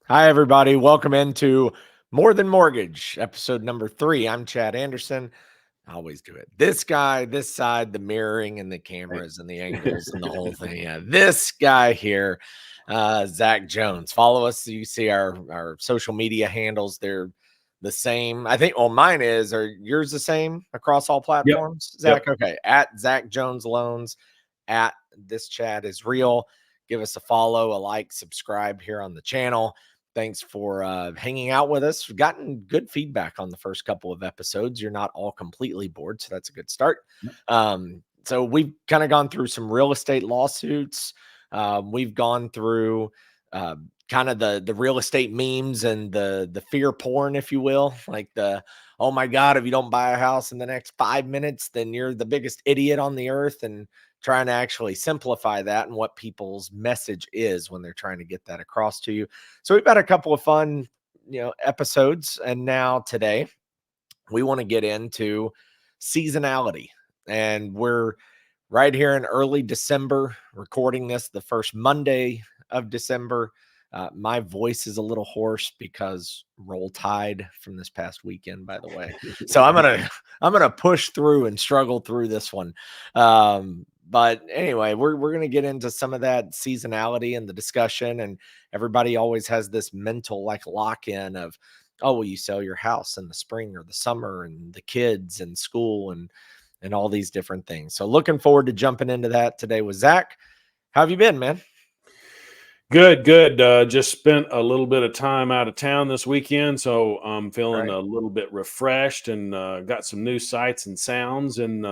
Hi, everybody. Welcome into More Than Mortgage, episode number 3. I'm Chad Anderson. I always do it. This guy, this side, the mirroring and the Right. cameras and the angles and the whole thing. Yeah, this guy here, Zach Jones. Follow us so you see our social media handles. They're the same. I think, well, mine is. Are yours the same across all Yep. platforms, Yep. Zach? Okay. At Zach Jones Loans, at This Chat Is Real. Give us a follow, a like, subscribe here on the channel. Thanks for hanging out with us. We've gotten good feedback on the first couple of episodes. You're not all completely bored, so that's a good start. So we've kind of gone through some real estate lawsuits. We've gone through kind of the real estate memes and the fear porn, if you will, like the, oh my God, if you don't buy a house in the next 5 minutes, then you're the biggest idiot on the earth. And trying to actually simplify that and what people's message is when they're trying to get that across to you. So we've had a couple of fun, episodes, and now today we want to get into seasonality. And we're right here in early December, recording this the first Monday of December. My voice is a little hoarse because Roll Tide from this past weekend, by the way. So I'm gonna push through and struggle through this one. But anyway, we're gonna get into some of that seasonality and the discussion. And everybody always has this mental like lock-in of, oh, well, you sell your house in the spring or the summer and the kids and school and all these different things. So looking forward to jumping into that today with Zach. How have you been, man? Good. Just spent a little bit of time out of town this weekend, so I'm feeling Right. a little bit refreshed and got some new sights and sounds, and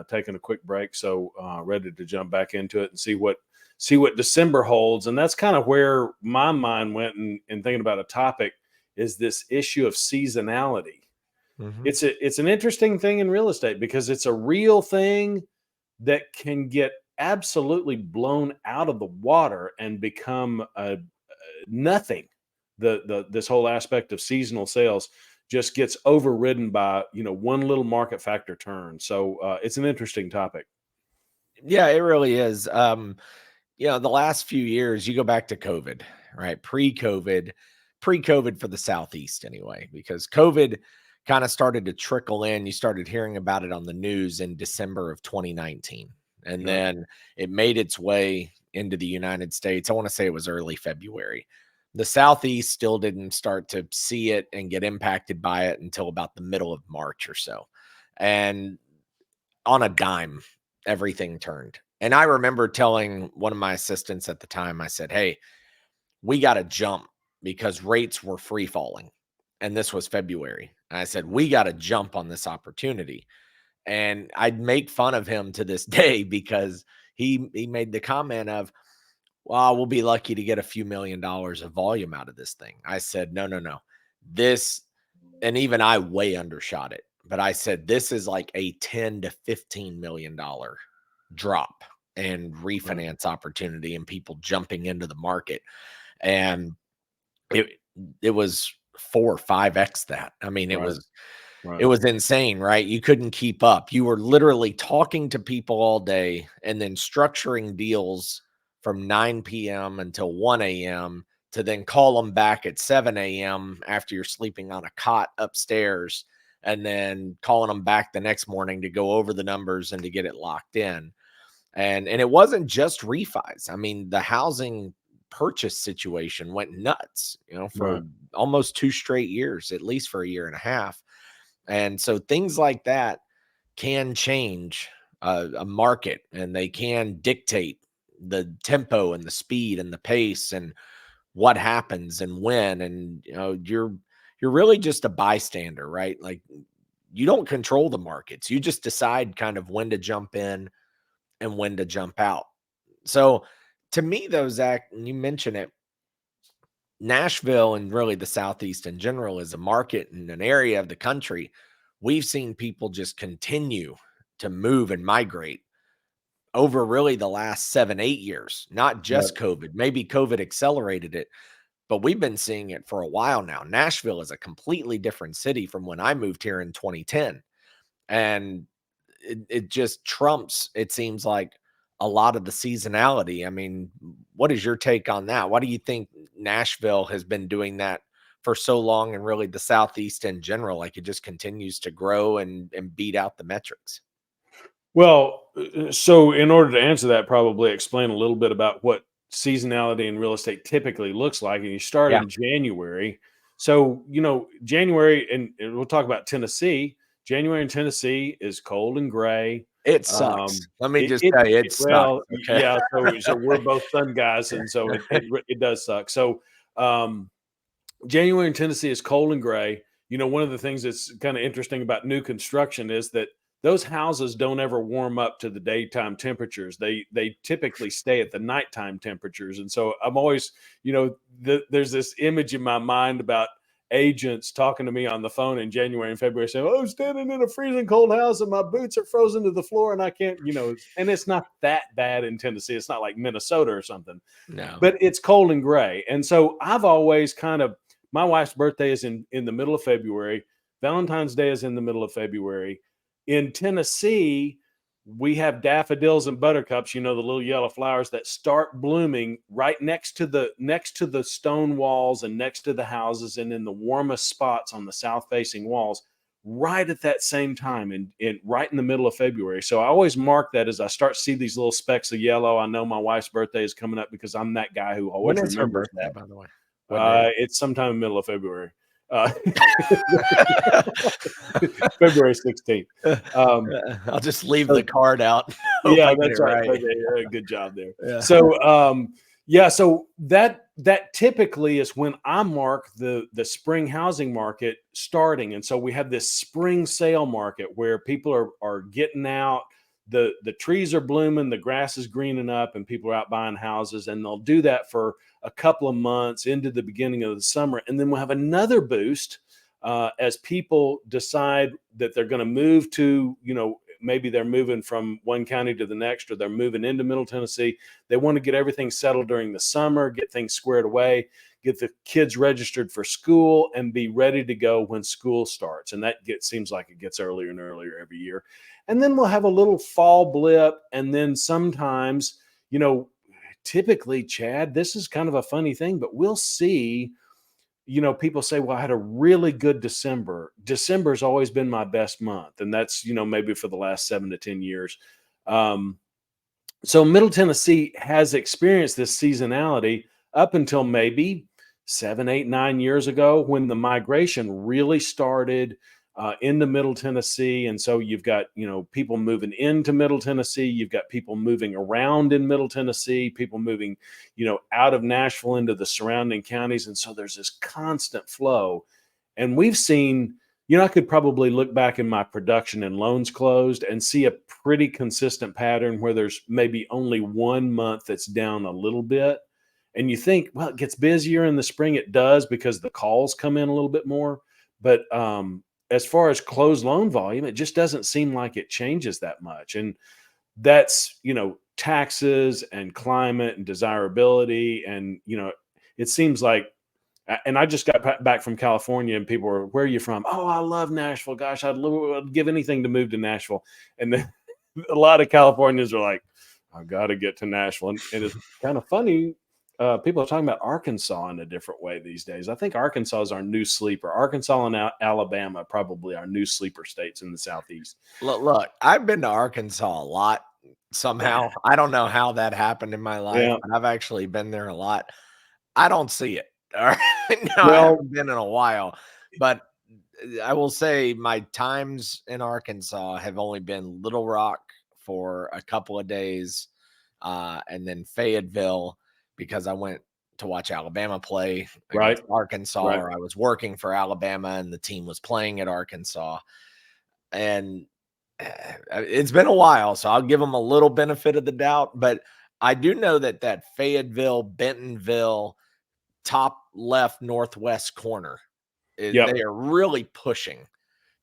taking a quick break. So ready to jump back into it and see what December holds. And that's kind of where my mind went in thinking about a topic is this issue of seasonality. Mm-hmm. It's an interesting thing in real estate because it's a real thing that can get absolutely blown out of the water and become nothing. The this whole aspect of seasonal sales just gets overridden by one little market factor turn. So it's an interesting topic. Yeah, it really is. The last few years, you go back to COVID, right? Pre-COVID for the Southeast anyway, because COVID kind of started to trickle in. You started hearing about it on the news in December of 2019. And Right. then it made its way into the United States. I want to say it was early February. The Southeast still didn't start to see it and get impacted by it until about the middle of March or so. And on a dime, everything turned. And I remember telling one of my assistants at the time, I said, hey, we got to jump because rates were free falling. And this was February. And I said, we got to jump on this opportunity. And I'd make fun of him to this day because he made the comment of, well, we'll be lucky to get a few $1,000,000 of volume out of this thing. I said, no, no, no. This, and even I way undershot it, but I said, this is like a 10 to $15 million drop and Right. refinance opportunity and people jumping into the market. And it, it was 4 or 5x that. I mean, it Right. was, it Right. was insane, right? You couldn't keep up. You were literally talking to people all day and then structuring deals from 9 p.m. until 1 a.m. to then call them back at 7 a.m. after you're sleeping on a cot upstairs and then calling them back the next morning to go over the numbers and to get it locked in. And it wasn't just refis. I mean, the housing purchase situation went nuts, for Right. almost 2 straight years, at least for a year and a half. And so things like that can change a market, and they can dictate the tempo and the speed and the pace and what happens and when. And you're really just a bystander, right? Like, you don't control the markets. You just decide kind of when to jump in and when to jump out. So to me, though, Zach, and you mention it, Nashville and really the Southeast in general is a market and an area of the country. We've seen people just continue to move and migrate over really the last 7, 8 years, not Right. just COVID. Maybe COVID accelerated it, but we've been seeing it for a while now. Nashville is a completely different city from when I moved here in 2010. And it just trumps, it seems like, a lot of the seasonality. I mean, what is your take on that? Why do you think Nashville has been doing that for so long, and really the Southeast in general? Like, it just continues to grow and beat out the metrics. Well, so in order to answer that, probably explain a little bit about what seasonality in real estate typically looks like. And you start Yeah. in January. So, January, and we'll talk about Tennessee. January in Tennessee is cold and gray. It sucks. Let me It, just it, tell you, it it sucks. well, Okay. yeah. So we're both sun guys, and so it does suck. So, um, January in Tennessee is cold and gray. One of the things that's kind of interesting about new construction is that those houses don't ever warm up to the daytime temperatures. They typically stay at the nighttime temperatures. And so I'm always, there's this image in my mind about agents talking to me on the phone in January and February saying, "Oh, I'm standing in a freezing cold house and my boots are frozen to the floor and I can't," and it's not that bad in Tennessee. It's not like Minnesota or something, No. but it's cold and gray. And so I've always kind of, my wife's birthday is in the middle of February. Valentine's Day is in the middle of February. In Tennessee, we have daffodils and buttercups, the little yellow flowers that start blooming right next to the stone walls and next to the houses and in the warmest spots on the south facing walls right at that same time in right in the middle of February. So I always mark that as I start to see these little specks of yellow. I know my wife's birthday is coming up because I'm that guy who When always is her remembers birthday, that. by the way? What day? It's sometime in the middle of February. Uh, February 16th. Um, I'll just leave the so card out. Hope I yeah, get it that's right. right. Okay, good job there. Yeah. So yeah, so that typically is when I mark the spring housing market starting. And so we have this spring sale market where people are getting out, the trees are blooming, the grass is greening up, and people are out buying houses, and they'll do that for a couple of months into the beginning of the summer. And then we'll have another boost as people decide that they're going to move to, maybe they're moving from one county to the next, or they're moving into Middle Tennessee. They want to get everything settled during the summer, get things squared away, get the kids registered for school, and be ready to go when school starts. And that seems like it gets earlier and earlier every year. And then we'll have a little fall blip. And then sometimes, typically, Chad, this is kind of a funny thing, but we'll see, people say, "Well, I had a really good December." December's always been my best month. And that's, maybe for the last 7 to 10 years. Um, so Middle Tennessee has experienced this seasonality up until maybe 7, 8, 9 years ago when the migration really started into Middle Tennessee. And so you've got, people moving into Middle Tennessee. You've got people moving around in Middle Tennessee, people moving, out of Nashville into the surrounding counties. And so there's this constant flow. And we've seen, I could probably look back in my production and loans closed and see a pretty consistent pattern where there's maybe only 1 month that's down a little bit. And you think, well, it gets busier in the spring. It does, because the calls come in a little bit more. But as far as closed loan volume, it just doesn't seem like it changes that much. And that's, taxes and climate and desirability. And, it seems like, and I just got back from California, and people were, "Where are you from?" "Oh, I love Nashville. Gosh, I'd give anything to move to Nashville." And then a lot of Californians are like, "I got to get to Nashville." And it's kind of funny. People are talking about Arkansas in a different way these days. I think Arkansas is our new sleeper. Arkansas and Alabama probably our new sleeper states in the Southeast. Look, I've been to Arkansas a lot somehow. I don't know how that happened in my life, Yeah. but I've actually been there a lot. I don't see it. All right. No, I Well, haven't been in a while, but I will say my times in Arkansas have only been Little Rock for a couple of days, and then Fayetteville because I went to watch Alabama play right, against Arkansas, right. or I was working for Alabama and the team was playing at Arkansas. And it's been a while, so I'll give them a little benefit of the doubt. But I do know that Fayetteville, Bentonville, top left northwest corner, they Yep. are really pushing,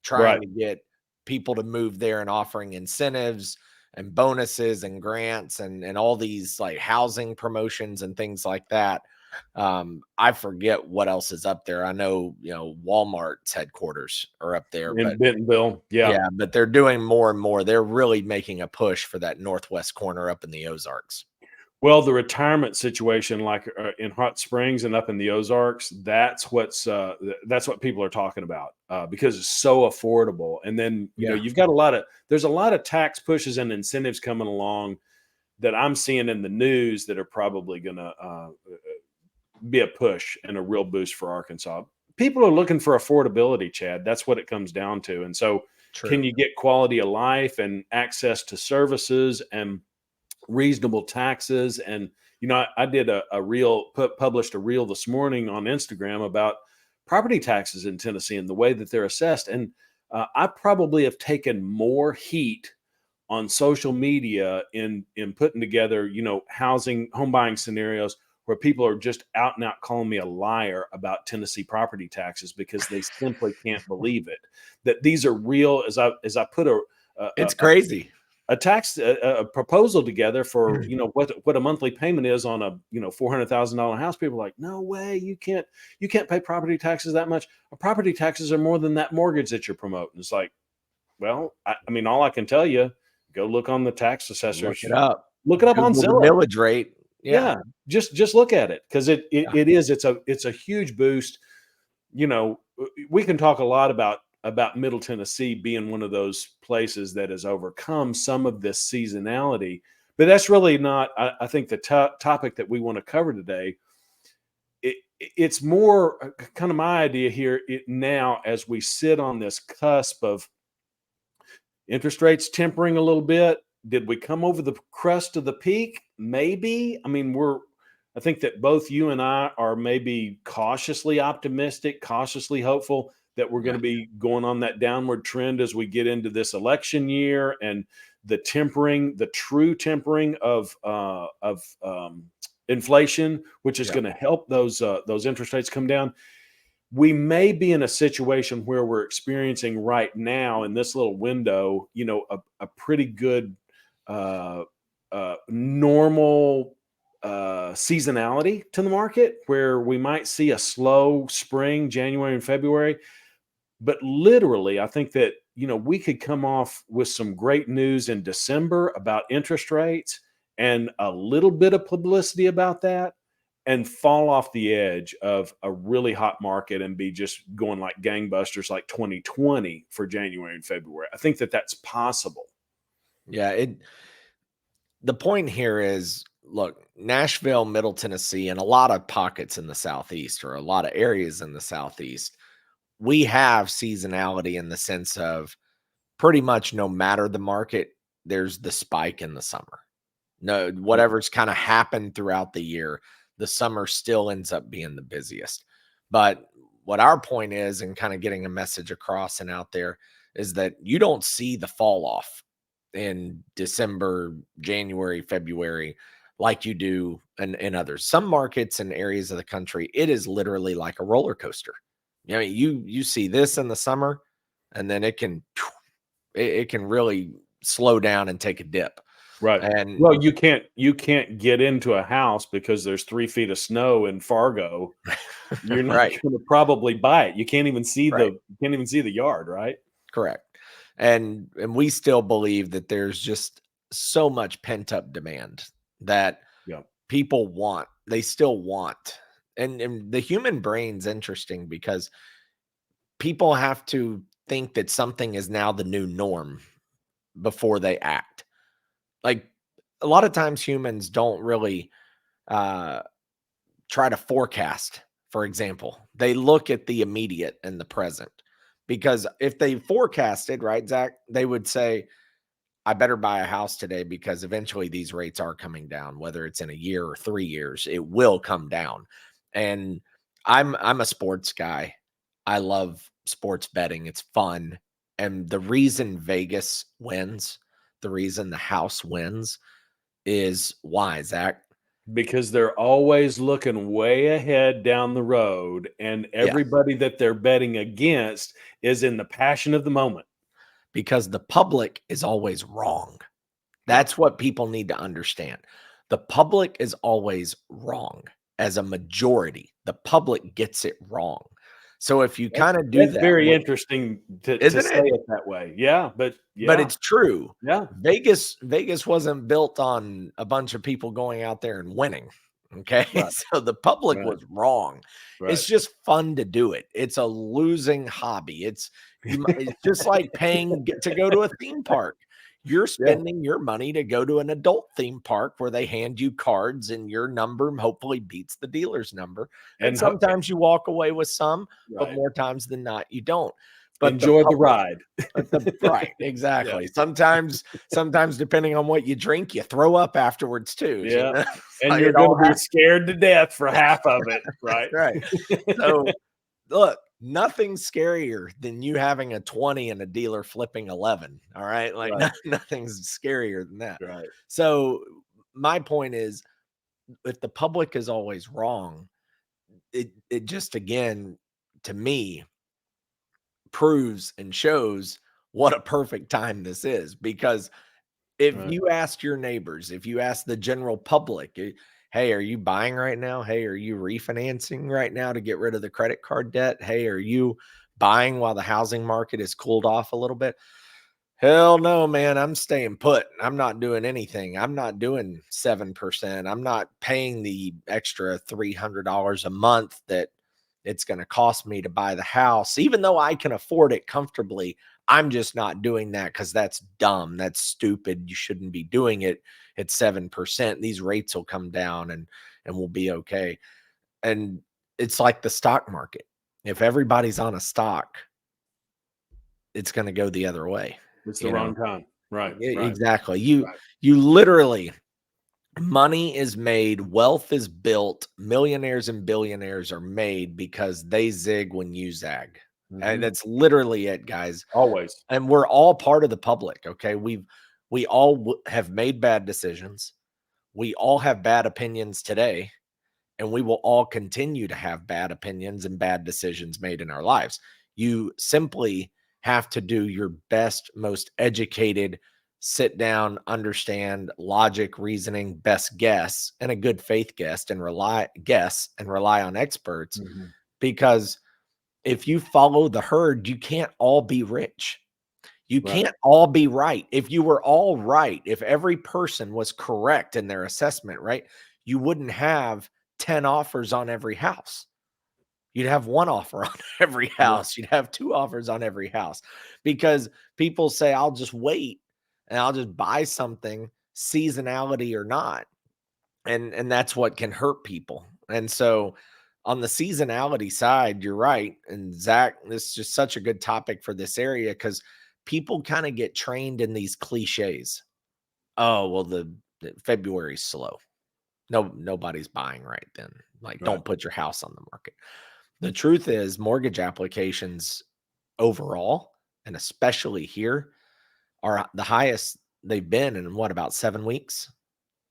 trying Right. to get people to move there and offering incentives and bonuses and grants and all these like housing promotions and things like that. I forget what else is up there. I know, Walmart's headquarters are up there, In but Bentonville, yeah. yeah, but they're doing more and more. They're really making a push for that northwest corner up in the Ozarks. Well, the retirement situation, like in Hot Springs and up in the Ozarks, that's what people are talking about because it's so affordable. And then Yeah, you've got there's a lot of tax pushes and incentives coming along that I'm seeing in the news that are probably going to be a push and a real boost for Arkansas. People are looking for affordability, Chad. That's what it comes down to. And so, can true. you get quality of life and access to services and reasonable taxes? And I did a reel, published a reel this morning on Instagram about property taxes in Tennessee and the way that they're assessed. And I probably have taken more heat on social media in putting together, housing home buying scenarios where people are just out and out calling me a liar about Tennessee property taxes because they simply can't believe it. That these are real. As I put a, It's a, crazy. a tax a proposal together for what a monthly payment is on a $400,000 house, people are like, no way, you can't pay property taxes that much. Property taxes are more than that mortgage that you're promoting. It's like, well, I mean, all I can tell you, go look on the tax Look assessors, it up. look it up on Google the Zillow. millage rate. Yeah, Yeah, just look at it because yeah, it's a huge boost. We can talk a lot about Middle Tennessee being one of those places that has overcome some of this seasonality, but that's really not. I think the topic that we want to cover today. It's more kind of my idea here now as we sit on this cusp of interest rates tempering a little bit. Did we come over the crest of the peak? Maybe. I mean, I think that both you and I are maybe cautiously optimistic, cautiously hopeful that we're going yeah, to be going on that downward trend as we get into this election year and the true tempering of inflation, which is yeah. going to help those interest rates come down. We may be in a situation where we're experiencing right now in this little window, a pretty good normal seasonality to the market where we might see a slow spring, January and February. But literally, I think that, we could come off with some great news in December about interest rates and a little bit of publicity about that and fall off the edge of a really hot market and be just going like gangbusters like 2020 for January and February. I think that that's possible. Yeah, the point here is, look, Nashville, Middle Tennessee, and a lot of pockets in the Southeast, or a lot of areas in the Southeast, we have seasonality in the sense of pretty much no matter the market, there's the spike in the summer. No, Yeah. whatever's kind of happened throughout the year, the summer still ends up being the busiest. But what our point is, and kind of getting a message across and out there, is that you don't see the fall off in December, January, February like you do in others. Some markets and areas of the country, it is literally like a roller coaster. You see this in the summer, and then it can really slow down and take a dip. Right. And Well, you can't get into a house because there's 3 feet of snow in Fargo. You're not right, going to probably buy it. right, You can't even see the yard, right? correct. And we still believe that there's just so much pent up demand that Yeah. people want. They still want. And the human brain's interesting because people have to think that something is now the new norm before they act. Like, a lot of times humans don't really uh try to forecast. For example, they look at the immediate and the present, because if they forecasted, right, Zach, they would say, I better buy a house today because eventually these rates are coming down, whether it's in a year or 3 years, it will come down. And I'm a sports guy. I love sports betting. It's fun. And the reason Vegas wins, the reason the house wins, is why, Zach? Because they're always looking way ahead down the road, and Yes. everybody that they're betting against is in the passion of the moment. Because the public is always wrong. Yeah. That's what people need to understand. The public is always wrong. as a majority. The public gets it wrong. So if you kind of do That's that, very interesting to isn't say it? it that way. Yeah, but But yeah, it's true. yeah, Vegas wasn't built on a bunch of people going out there and winning. Okay. right, So the public right, was wrong. right. It's just fun to do it. It's a losing hobby. It's just like paying to go to a theme park. You're Yeah, spending your money to go to an adult theme park where they hand you cards and your number hopefully beats the dealer's number. And and sometimes you walk away with some, but right. more times than not, you don't. But the Enjoy the public ride. right, Yeah, exactly. Sometimes depending on what you drink, you throw up afterwards too, you yeah, know? and you're It gonna all be scared to death for half of it, that's right? right. So, look, nothing's scarier than you having a 20 and a dealer flipping 11, all right? Like, Right, nothing's scarier than that. right, So, my point is, if the public is always wrong, it just, again, to me, proves and shows what a perfect time this is, because if right. you ask your neighbors, if you ask the general public, hey, are you buying right now? Hey, are you refinancing right now to get rid of the credit card debt? Hey, are you buying while the housing market is cooled off a little bit? Hell no, man. I'm staying put. I'm not doing anything. I'm not doing 7%. I'm not paying the extra $300 a month that it's going to cost me to buy the house. Even though I can afford it comfortably, I'm just not doing that because that's dumb. That's stupid. You shouldn't be doing it at 7%. These rates will come down and we'll be okay. And it's like the stock market. If everybody's on a stock, it's going to go the other way, It's the you know. wrong time. Right, right, Exactly. You right. you literally money is made, wealth is built, millionaires and billionaires are made because they zig when you zag. And Mhm. that's literally it, guys. Always. And we're all part of the public, okay? We all have made bad decisions. We all have bad opinions today, and we will all continue to have bad opinions and bad decisions made in our lives. You simply have to do your best, most educated, sit down, understand logic, reasoning, best guess, and a good faith guess and rely on experts. Mhm. Because if you follow the herd, you can't all be rich. You Right. can't all be right. If you were all right, if every person was correct in their assessment, right, you wouldn't have 10 offers on every house. You'd have one offer on every Yeah. house. You'd have two offers on every house because people say, I'll just wait and I'll just buy something, seasonality or not. And that's what can hurt people. And so on the seasonality side, you're right. And Zach, this is just such a good topic for this area because people kind of get trained in these cliches. Oh, well, the February's slow. No, nobody's buying right then. Like, Right. don't put your house on the market. The truth is, mortgage applications overall, and especially here, are the highest they've been in what, about 7 weeks?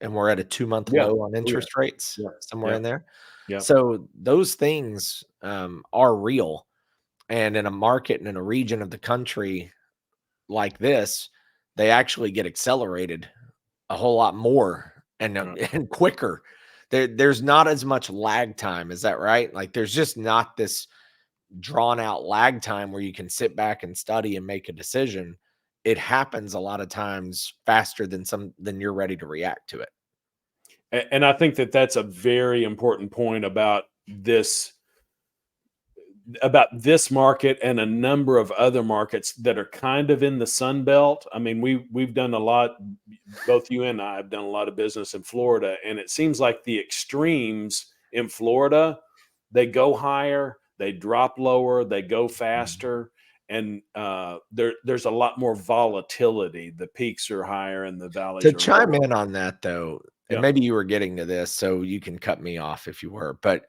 And we're at a 2-month Yeah. low on Oh, yeah. interest rates, Yeah. somewhere Yeah. in there. Yeah. So those things are real. And in a market and in a region of the country like this, they actually get accelerated a whole lot more Right. and quicker. There's not as much lag time. Is that right? Like there's just not this drawn out lag time where you can sit back and study and make a decision. It happens a lot of times faster than you're ready to react to it. And I think that that's a very important point about this market and a number of other markets that are kind of in the Sun Belt. I mean, we've done a lot. Both you and I have done a lot of business in Florida, and it seems like the extremes in Florida, they go higher, they drop lower, they go Mhm. faster, and there's a lot more volatility. The peaks are higher and the To valleys are chime lower. in on that though, and Yeah, maybe you were getting to this, so you can cut me off if you were, but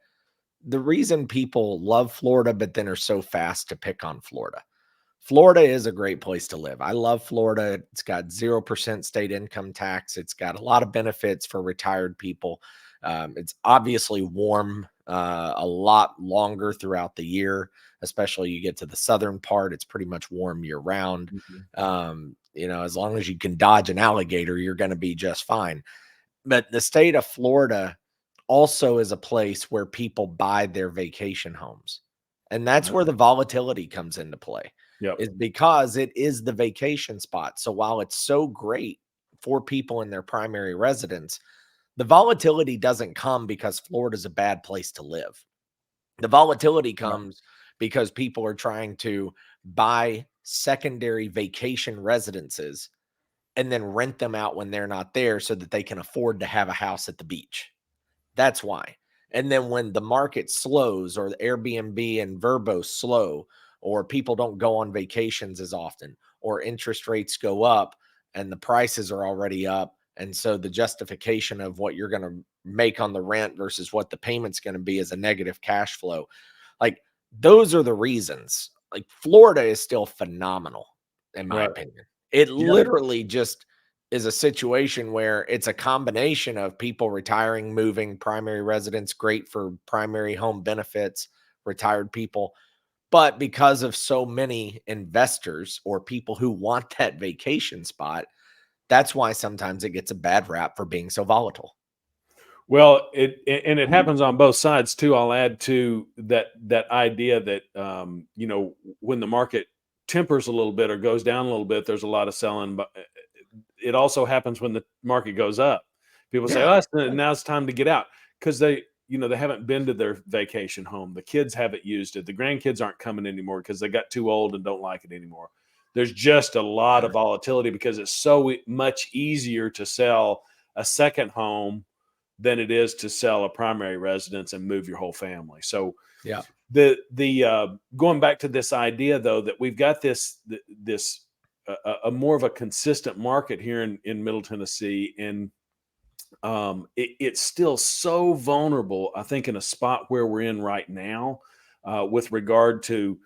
the reason people love Florida, but then are so fast to pick on Florida. Florida is a great place to live. I love Florida. It's got 0% state income tax. It's got a lot of benefits for retired people. It's obviously warm a lot longer throughout the year, especially you get to the southern part. It's pretty much warm year round. mhm, As long as you can dodge an alligator, you're going to be just fine. But the state of Florida also is a place where people buy their vacation homes. And that's Uh, where the volatility comes into play, Yep. is because it is the vacation spot. So while it's so great for people in their primary residence, the volatility doesn't come because Florida's a bad place to live. The volatility Right. comes because people are trying to buy secondary vacation residences and then rent them out when they're not there so that they can afford to have a house at the beach. That's why. And then when the market slows, or the Airbnb and Verbo slow, or people don't go on vacations as often, or interest rates go up and the prices are already up, and so the justification of what you're going to make on the rent versus what the payment's going to be is a negative cash flow. Like, those are the reasons. Like, Florida is still phenomenal in my Right. opinion. It Yeah. literally just is a situation where it's a combination of people retiring, moving, primary residence, great for primary home benefits, retired people. But because of so many investors or people who want that vacation spot, that's why sometimes it gets a bad rap for being so volatile. Well, and it happens on both sides too. I'll add to that idea that when the market tempers a little bit or goes down a little bit, there's a lot of selling. But it also happens when the market goes up. People say, Yeah. "Oh, now it's time to get out," because they haven't been to their vacation home. The kids haven't used it. The grandkids aren't coming anymore because they got too old and don't like it anymore. There's just a lot of volatility because it's so much easier to sell a second home than it is to sell a primary residence and move your whole family. So Yeah. the going back to this idea though that we've got this a more of a consistent market here in Middle Tennessee, and it's still so vulnerable. I think in a spot where we're in right now, with regard to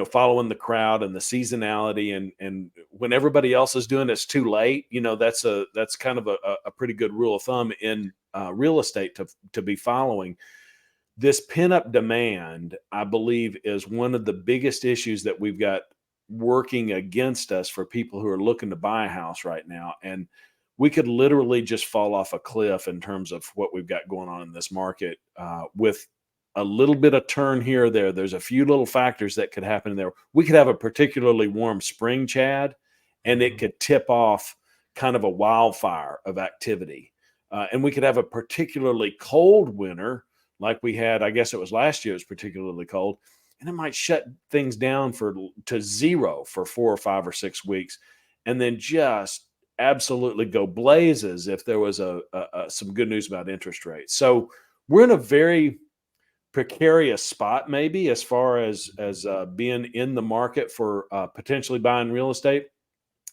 following the crowd and the seasonality, and when everybody else is doing it's too late. That's kind of a pretty good rule of thumb in real estate to be following. This pin up demand, I believe, is one of the biggest issues that we've got working against us for people who are looking to buy a house right now. And we could literally just fall off a cliff in terms of what we've got going on in this market, with a little bit of turn here or there. There's a few little factors that could happen there. We could have a particularly warm spring, Chad, and it Mhm. could tip off kind of a wildfire of activity. And we could have a particularly cold winter like we had. I guess it was last year. It was particularly cold, and it might shut things down to zero for 4 or 5 or 6 weeks, and then just absolutely go blazes if there was some good news about interest rates. So we're in a very precarious spot, maybe as far as being in the market for potentially buying real estate.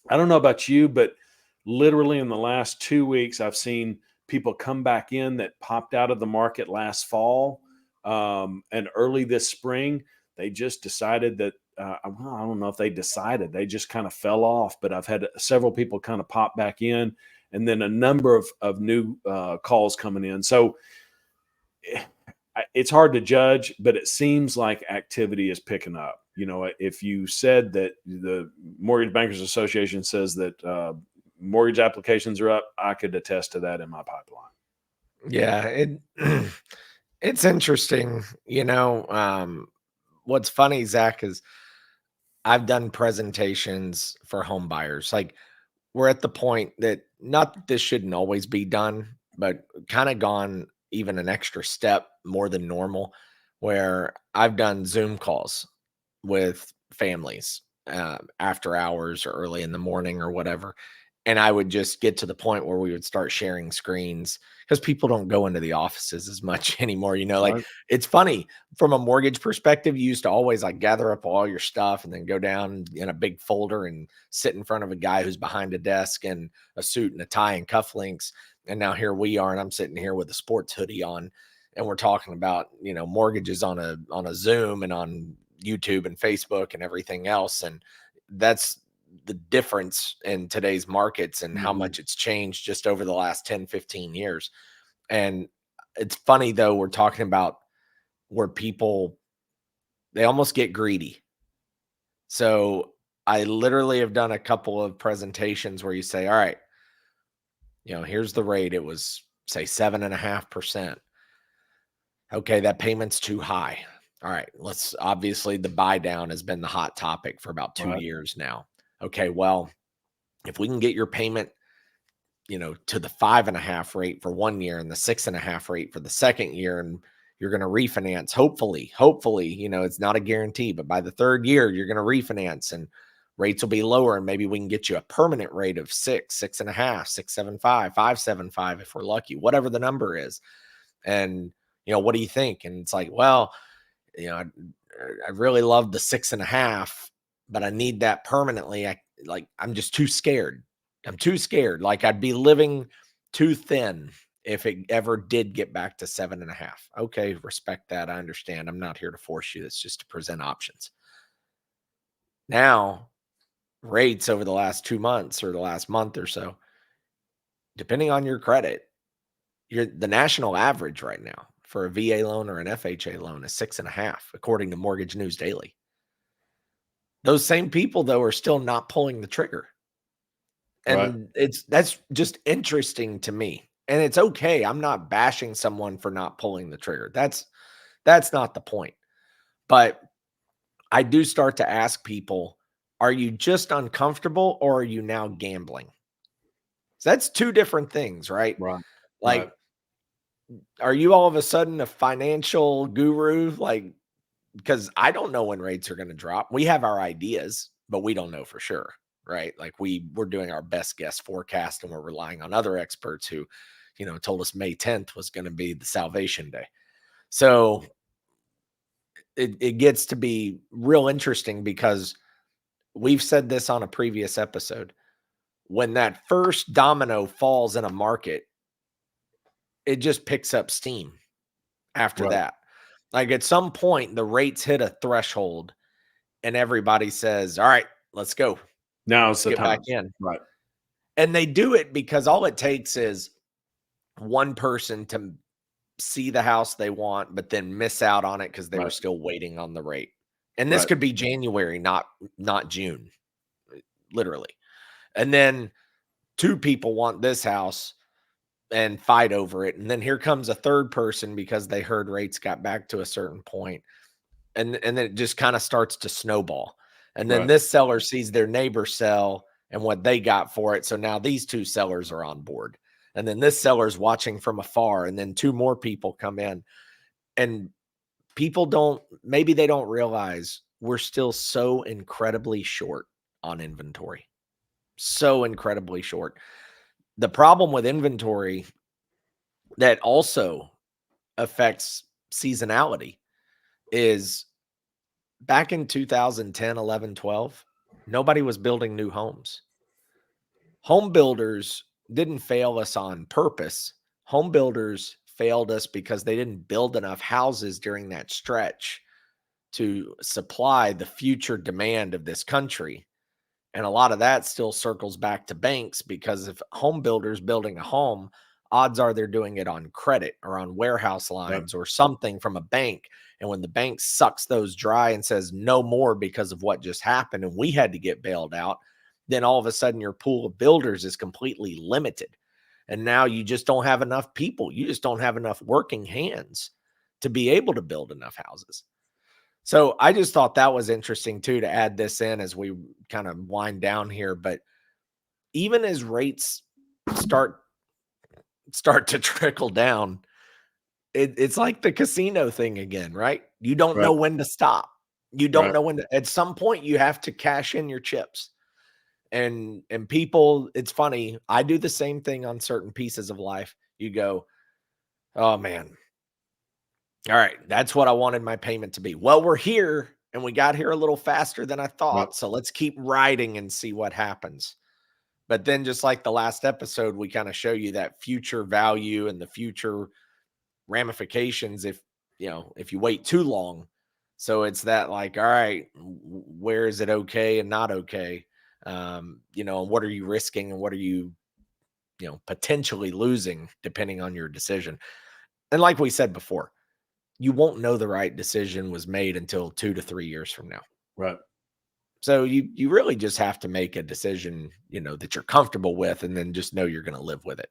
I don't know about you, but literally in the last 2 weeks, I've seen people come back in that popped out of the market last fall, and early this spring. They just decided that, well, I don't know if they decided, they just kind of fell off. But I've had several people kind of pop back in, and then a number of new calls coming in. So eh, it's hard to judge, but it seems like activity is picking up. If you said that the Mortgage Bankers Association says that mortgage applications are up, I could attest to that in my pipeline. Yeah, it's interesting. What's funny, Zach, is I've done presentations for home buyers. Like, we're at the point that, not that this shouldn't always be done, but kind of gone even an extra step more than normal, where I've done Zoom calls with families, after hours or early in the morning or whatever. And I would just get to the point where we would start sharing screens because people don't go into the offices as much anymore. Like, Right. it's funny from a mortgage perspective. You used to always like gather up all your stuff and then go down in a big folder and sit in front of a guy who's behind a desk in a suit and a tie and cufflinks. And now here we are, and I'm sitting here with a sports hoodie on, and we're talking about mortgages on a Zoom and on YouTube and Facebook and everything else. And that's the difference in today's markets and how Mhm. much it's changed just over the last 10, 15 years. And it's funny though, we're talking about where people, they almost get greedy. So I literally have done a couple of presentations where you say, all right, here's the rate. It was, say, 7.5%. Okay, that payment's too high. All right, let's obviously the buy down has been the hot topic for about 2 Right. years now. Okay, well, if we can get your payment, to the 5.5 rate for 1 year and the 6.5 rate for the second year, and you're going to refinance. Hopefully, it's not a guarantee, but by the third year, you're going to refinance and rates will be lower. And maybe we can get you a permanent rate of 6.5, 6.75, 5.75 if we're lucky, whatever the number is. And, what do you think? And it's like, well, you know, I, I really love the 6.5, but I need that permanently. I'm just too scared. I'm too scared. Like I'd be living too thin if it ever did get back to 7.5. Okay, respect that. I understand. I'm not here to force you. It's just to present options. Now, rates over the last 2 months or the last month or so, depending on your credit, the national average right now for a VA loan or an FHA loan is 6.5, according to Mortgage News Daily. Those same people, though, are still not pulling the trigger. Right. And that's just interesting to me. And it's okay. I'm not bashing someone for not pulling the trigger. That's not the point. But I do start to ask people, are you just uncomfortable or are you now gambling? So that's two different things, right? Right. Right. Like, are you all of a sudden a financial guru? Like, because I don't know when rates are going to drop. We have our ideas, but we don't know for sure, right? Like we're doing our best guess forecast and we're relying on other experts who, told us May 10th was going to be the salvation day. So it gets to be real interesting because we've said this on a previous episode. When that first domino falls in a market, it just picks up steam after Right. that. Like at some point, the rates hit a threshold and everybody says, all right, let's go. Now's Let's the get back time. in. Right. And they do it because all it takes is one person to see the house they want, but then miss out on it because they were Right. still waiting on the rate. And this Right. could be January, not June, literally. And then two people want this house and fight over it. And then here comes a third person because they heard rates got back to a certain point. And then it just kind of starts to snowball. And then Right. this seller sees their neighbor sell and what they got for it. So now these two sellers are on board. And then this seller's watching from afar. And then two more people come in. And people maybe they don't realize we're still so incredibly short on inventory. So incredibly short. The problem with inventory that also affects seasonality is back in 2010, 11, 12, nobody was building new homes. Home builders didn't fail us on purpose. Home builders failed us because they didn't build enough houses during that stretch to supply the future demand of this country. And a lot of that still circles back to banks because if home builders building a home, odds are they're doing it on credit or on warehouse Right. lines or something from a bank. And when the bank sucks those dry and says no more because of what just happened and we had to get bailed out, then all of a sudden your pool of builders is completely limited. And now you just don't have enough people. You just don't have enough working hands to be able to build enough houses. So I just thought that was interesting too to add this in as we kind of wind down here. But even as rates start to trickle down, it's like the casino thing again, right? You don't Right. know when to stop. You don't Right. know when to, at some point you have to cash in your chips. And people, it's funny. I do the same thing on certain pieces of life. You go, oh man, all right, that's what I wanted my payment to be. Well, we're here and we got here a little faster than I Right. thought. So let's keep riding and see what happens. But then, just like the last episode, we kind of show you that future value and the future ramifications if you wait too long. So it's that like, all right, where is it okay and not okay? And what are you risking and what are you, potentially losing depending on your decision? And like we said before, you won't know the right decision was made until 2 to 3 years from now. Right. So you really just have to make a decision, that you're comfortable with and then just know you're going to live with it.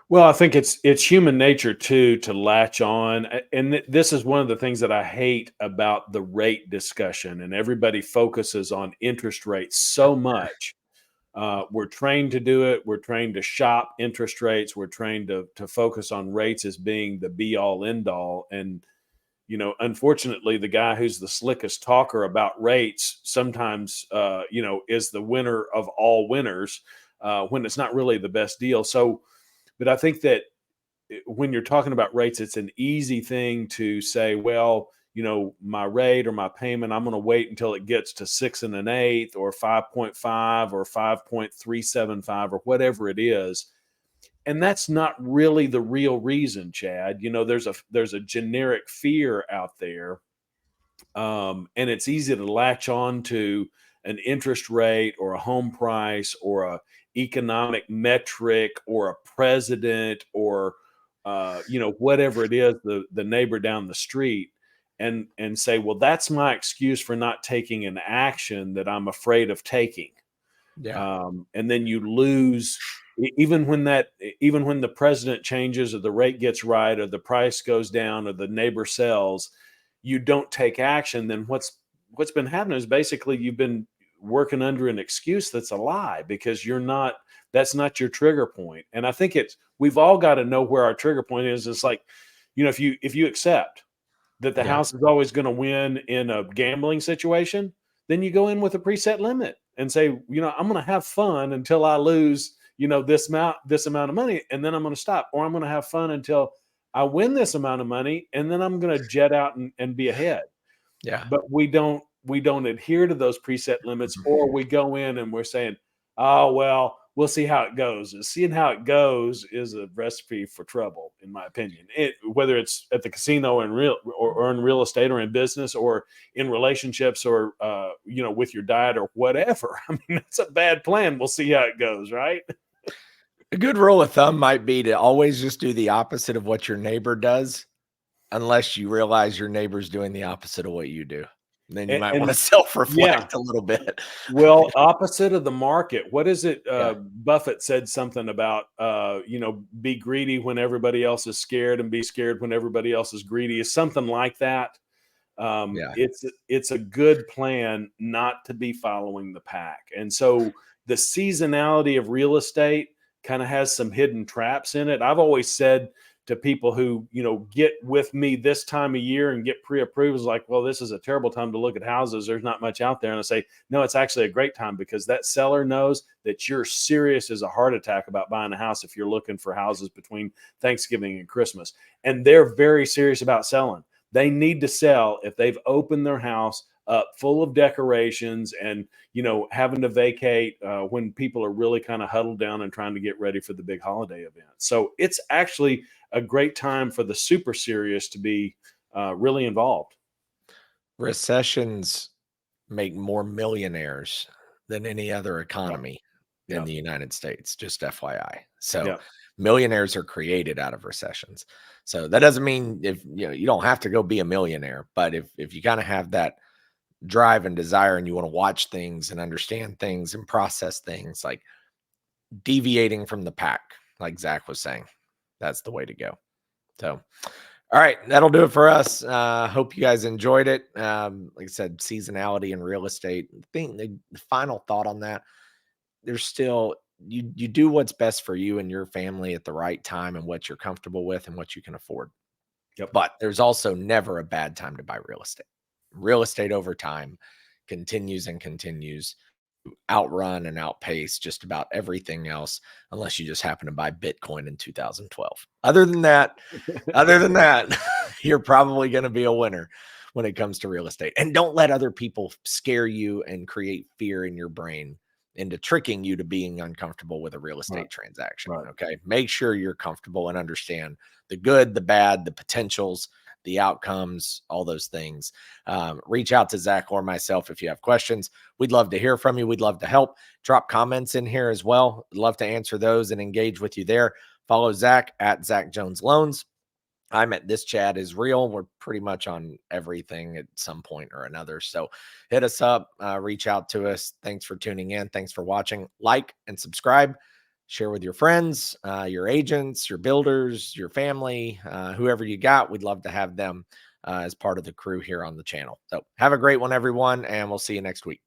Well, I think it's human nature too to latch on, and this is one of the things that I hate about the rate discussion. And everybody focuses on interest rates so much. We're trained to do it. We're trained to shop interest rates. We're trained to focus on rates as being the be all end all. And unfortunately, the guy who's the slickest talker about rates sometimes, is the winner of all winners when it's not really the best deal. So, but I think that when you're talking about rates, it's an easy thing to say, well, my rate or my payment, I'm going to wait until it gets to 6 and an eighth or 5.5 or 5.375 or whatever it is. And that's not really the real reason, Chad. There's a generic fear out there, and it's easy to latch on to an interest rate or a home price or a economic metric or a president or whatever it is, the neighbor down the street, and say, well, that's my excuse for not taking an action that I'm afraid of taking. Yeah. And then you lose even when the president changes or the rate gets right or the price goes down or the neighbor sells, you don't take action. Then what's been happening is basically you've been working under an excuse that's a lie, because that's not your trigger point. And I think we've all got to know where our trigger point is. It's like, if you accept that the Yeah. house is always going to win in a gambling situation, then you go in with a preset limit and say, I'm going to have fun until I lose, this amount of money, and then I'm going to stop. Or I'm going to have fun until I win this amount of money, and then I'm going to jet out and be ahead. Yeah. But we don't adhere to those preset limits, or we go in and we're saying, oh, well, we'll see how it goes. And seeing how it goes is a recipe for trouble, in my opinion. Whether it's at the casino or in real estate or in business or in relationships or with your diet or whatever. I mean, that's a bad plan. We'll see how it goes, right? A good rule of thumb might be to always just do the opposite of what your neighbor does, unless you realize your neighbor's doing the opposite of what you do. Then you might want to And yeah, self-reflect a little bit. well, opposite of the market. What is it? Yeah. Buffett said something about, be greedy when everybody else is scared and be scared when everybody else is greedy. Is something like that. Yeah. It's a good plan not to be following the pack. And so the seasonality of real estate kind of has some hidden traps in it. I've always said to people who, get with me this time of year and get pre-approved, is like, well, this is a terrible time to look at houses. There's not much out there. And I say, no, it's actually a great time, because that seller knows that you're serious as a heart attack about buying a house if you're looking for houses between Thanksgiving and Christmas. And they're very serious about selling. They need to sell if they've opened their house up full of decorations and having to vacate when people are really kind of huddled down and trying to get ready for the big holiday event. So it's actually a great time for the super serious to be really involved. Recessions make more millionaires than any other Yeah, economy in yeah, the United States, just FYI. So yeah. millionaires are created out of recessions. So that doesn't mean you don't have to go be a millionaire, but if you kind of have that drive and desire and you want to watch things and understand things and process things, like deviating from the pack, like Zach was saying, that's the way to go. So all right, that'll do it for us. Hope you guys enjoyed it. Like I said, seasonality in real estate. The final thought on that, there's still you do what's best for you and your family at the right time and what you're comfortable with and what you can afford. Yep. But there's also never a bad time to buy real estate. Real estate over time continues and continues to outrun and outpace just about everything else, unless you just happen to buy Bitcoin in 2012. Other than that, you're probably going to be a winner when it comes to real estate. And don't let other people scare you and create fear in your brain into tricking you to being uncomfortable with a real Right. estate transaction. Right. Okay. Make sure you're comfortable and understand the good, the bad, the potentials, the outcomes, all those things. Reach out to Zach or myself if you have questions. We'd love to hear from you. We'd love to help. Drop comments in here as well. Love to answer those and engage with you there. Follow Zach at Zach Jones Loans. I'm at This Chat Is Real. We're pretty much on everything at some point or another. So hit us up, reach out to us. Thanks for tuning in. Thanks for watching. Like and subscribe. share with your friends, your agents, your builders, your family, whoever you got. We'd love to have them as part of the crew here on the channel. So have a great one, everyone, and we'll see you next week.